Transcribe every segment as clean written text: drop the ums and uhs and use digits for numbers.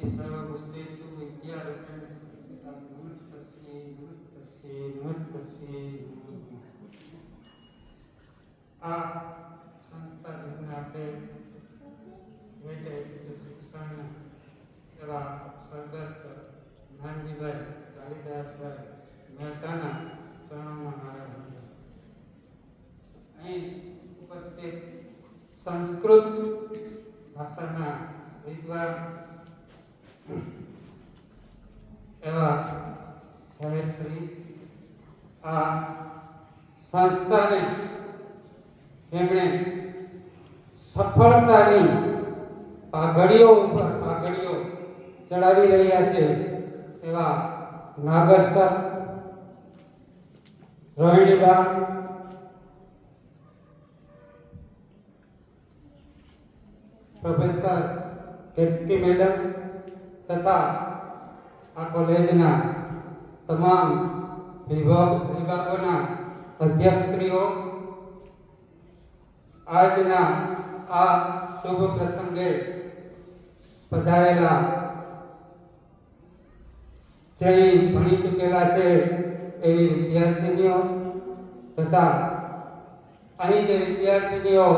સર્વભૂતેષુ વિદ્યારૂપેણ સ્થિતા નમસ્તસ્યૈ નમસ્તસ્યૈ નમસ્તસ્યૈ નમો આ સંસ્થા જેમને આપણે વેટે શિક્ષણ એવા સ્વર્ગસ્થ જ્ઞાનજીભાઈ કાલિદાસભાઈ મહેતાના ચરણોમાં મારા અહીં ઉપસ્થિત સંસ્કૃત ભાષાના વિદ્વાન એવા સાહેબ શ્રી આ સંસ્થાને જેમણે સફળતાની પાઘડીઓ ઉપર પાઘડીઓ ચડાવી રહ્યા છે એવા નાગર સર, રોહિણીબા, પ્રોફેસર કેતકી મેડમ તથા આ કોલેજના તમામ વિભાગોના અધ્યક્ષશ્રીઓ, આજના આ શુભ પ્રસંગે પધારેલા જે ભણી ચૂકેલા છે એવી વિદ્યાર્થીનીઓ તથા અહીં જે વિદ્યાર્થીનીઓ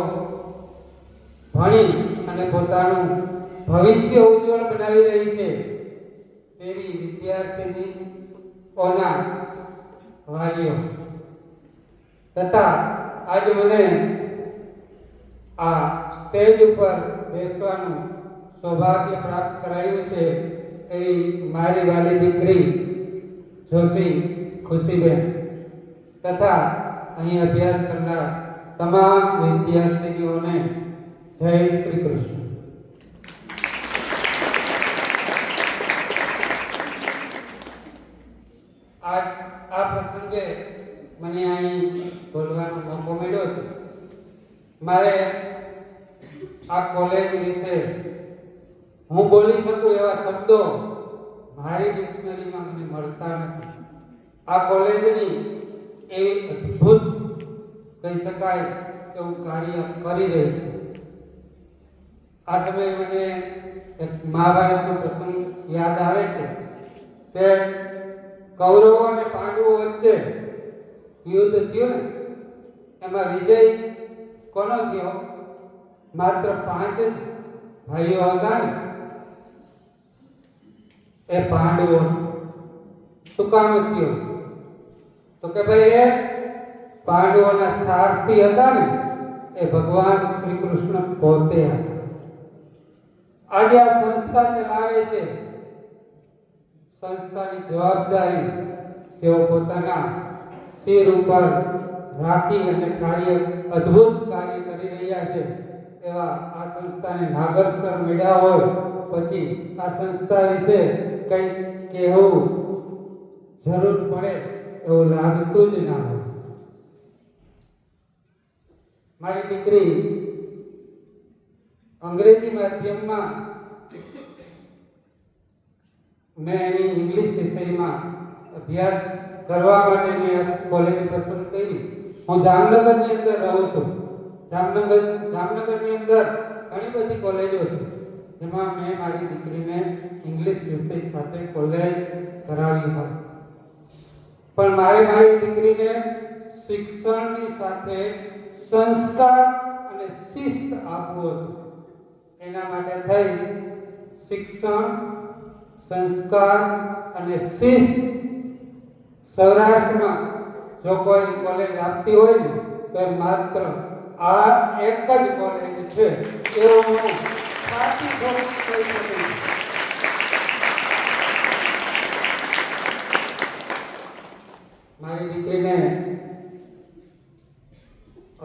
ભણી અને પોતાનું ભવિષ્ય ઉજ્જવળ બનાવી રહી છે તેવી વિદ્યાર્થીનીઓના વાલીઓ તથા આજે મને આ સ્ટેજ ઉપર બેસવાનું સૌભાગ્ય પ્રાપ્ત કરાયું છે એવી મારી વાલી દીકરી જોશી ખુશીબેન તથા અહીં અભ્યાસ કરનાર તમામ વિદ્યાર્થીનીઓને જય શ્રી કૃષ્ણ. આ પ્રસંગે મને અહીં બોલવાનો મોકો મળ્યો છે. મારે આ કોલેજ વિશે હું બોલી શકું એવા શબ્દો મારી ડિક્શનરીમાં મને મળતા નથી. આ કોલેજની એવી અદ્ભુત કહી શકાય એવું કાર્ય કરી રહી છે. આ સમયે મને એક મહાભારતનો પ્રસંગ યાદ આવે છે કે કૌરવો અને પાંડવો વચ્ચે યુદ્ધ થયું ને એમાં વિજય કોનો થયો? માત્ર 5 જ ભાઈઓ હતા ને એ પાંડવો. શું કામ થયું? તો કે ભાઈ એ પાંડવોના સારથી હતા ને એ ભગવાન શ્રી કૃષ્ણ પોતે હતા. આજે આ સંસ્થા ચલાવે છે, સંસ્થાની જવાબદારી જેઓ પોતાના શિર ઉપર રાખી અને અદ્ભુત કાર્ય કરી રહ્યા છે એવા આ સંસ્થાને નાગરસર મળ્યા હોય પછી આ સંસ્થા વિશે કંઈક કહેવું જરૂર પડે એવું લાગતું જ ના હોય. મારી દીકરી અંગ્રેજી માધ્યમમાં મેં એની ઇંગ્લિશ વિષયમાં અભ્યાસ કરવા માટે મેં કોલેજ પસંદ કરી. હું જામનગરની અંદર રહું છું. જામનગરની અંદર ઘણી બધી કોલેજો છે જેમાં મેં મારી દીકરીને ઇંગ્લિશ વિષય સાથે કોલેજ કરાવી હોય. પણ મારી દીકરીને શિક્ષણની સાથે સંસ્કાર અને શિસ્ત આપવું હતું. એના માટે થઈ શિક્ષણ, સંસ્કાર અને શિસ્ત સૌરાષ્ટ્રમાં જો કોઈ કોલેજ આપતી હોય ને તો માત્ર આ એક જ કોલેજ છે એવું હું સાચી ખોટી કહી શકું. મારી દીકરીને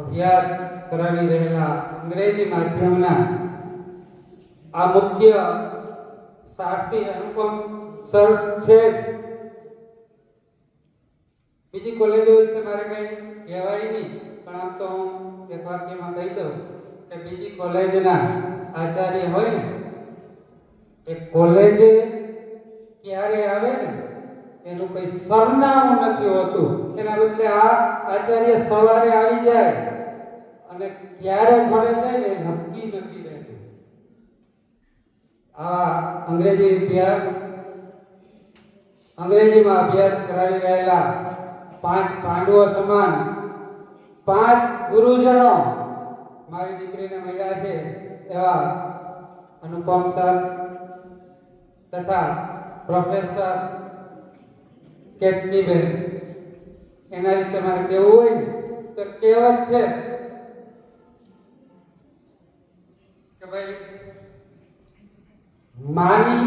અભ્યાસ કરાવી રહેલા અંગ્રેજી માધ્યમના આ મુખ્ય સારથી અનુપમ સર છે. બીજી કોલેજો વિશે મારે કંઈ કહેવાય નહીં, પણ આમ તો હું એક વાક્યમાં કહી દઉં કે બીજી કોલેજના આચાર્ય હોય ને એ કોલેજે ક્યારે આવે ને એનું કંઈ સરનામું નથી હોતું. એના બદલે આ આચાર્ય સવારે આવી જાય અને ક્યારે ઘરે જાય ને નક્કી નથી રહેતું. આવા અંગ્રેજીમાં અભ્યાસ કરાવી રહેલા 5 પાંડવો સમાન 5 ગુરુજનો મારી દીકરીને મળ્યા છે એવા અનુપમ સર તથા પ્રોફેસર કેતકીબેન. એના વિશે મારે કેવું હોય ને તો કહેવત છે કે ભાઈ માની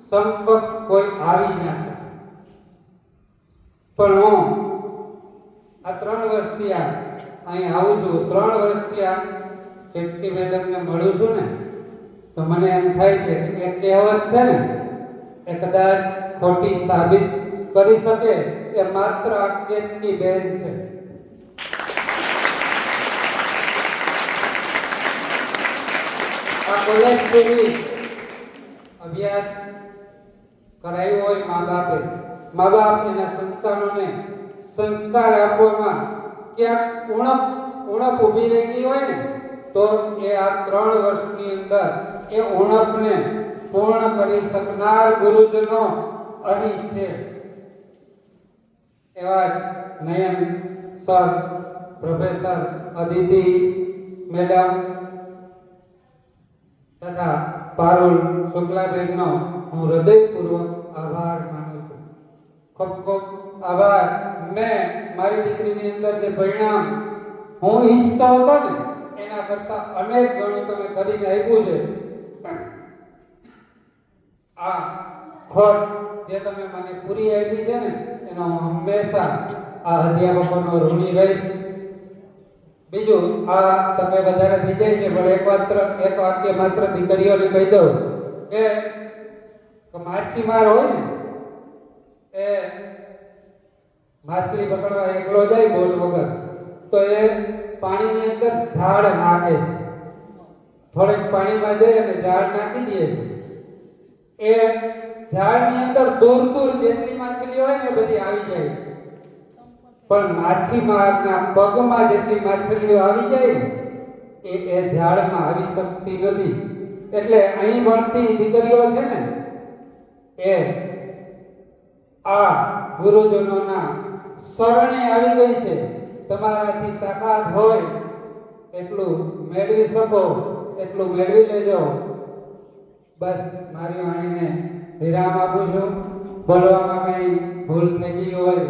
સમકક્ષ કોઈ આવી ના શકે. પણ હું આ 3 વર્ષથી અહીં આવું છું, 3 વર્ષથી આ કેતકી મેડમને મળું છું ને, તો મને એમ થાય છે કે એક કહેવત છે ને એ કદાચ ખોટી સાબિત કરી શકે એ માત્ર આ કેતકી બેન છે. આ કોલેજ સુધી અભ્યાસ કરાયો હોય મા બાપ એના સંતાનોને સંસ્કાર આપવામાં ક્યાંક ઉણપ ઊભી રહી ગઈ હોય ને, તો એ આ 3 વર્ષની અંદર એ ઉણપને પૂર્ણ કરી શકનાર ગુરુજનો અહીં છે. એવા નયન સર, પ્રોફેસર અદિતિ મેડમ તથા પારુલ શુક્લાબેનનો હું હૃદયપૂર્વક આભાર માનું છું. ખૂબ ખૂબ આભાર. મેં મારી દીકરીની અંદર જે પરિણામ હું ઈચ્છતો હતો ને એના કરતા અનેક ગણું તમે કરીને આપ્યું છે. આ ખોટ જે તમે મને પૂરી આપી છે ને એનો હું હંમેશા આ અધ્યાપકોનો ઋણી રહીશ. બીજું, આ તમે વધારે થઈ જાય છે પણ એક વાક્ય માત્ર દીકરીઓને કહી દઉં કે માછીમાર હોય ને એ માછલી પકડવા એકલો જાય બોટ વગર, તો એ પાણીની અંદર ઝાડ નાખે છે. થોડેક પાણીમાં જઈ અને ઝાડ નાખી દે છે. એ ઝાડની અંદર દૂર જેટલી માછલીઓ હોય ને બધી આવી જાય છે. પણ માછીમારના પગમાં જેટલી માછલીઓ આવી જાય ને એ ઝાડમાં આવી શકતી નથી. એટલે અહીં ભણતી દીકરીઓ છે ને એ આ ગુરુજનોના શરણે આવી ગઈ છે. તમારાથી તાકાત હોય એટલું મેળવી શકો એટલું મેળવી લેજો. બસ મારી વાણીને વિરામ આપું છું. બોલવામાં કંઈ ભૂલ થઈ ગઈ હોય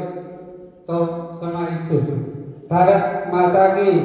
તો ક્ષમા ઈચ્છું છું. ભારત માતા કી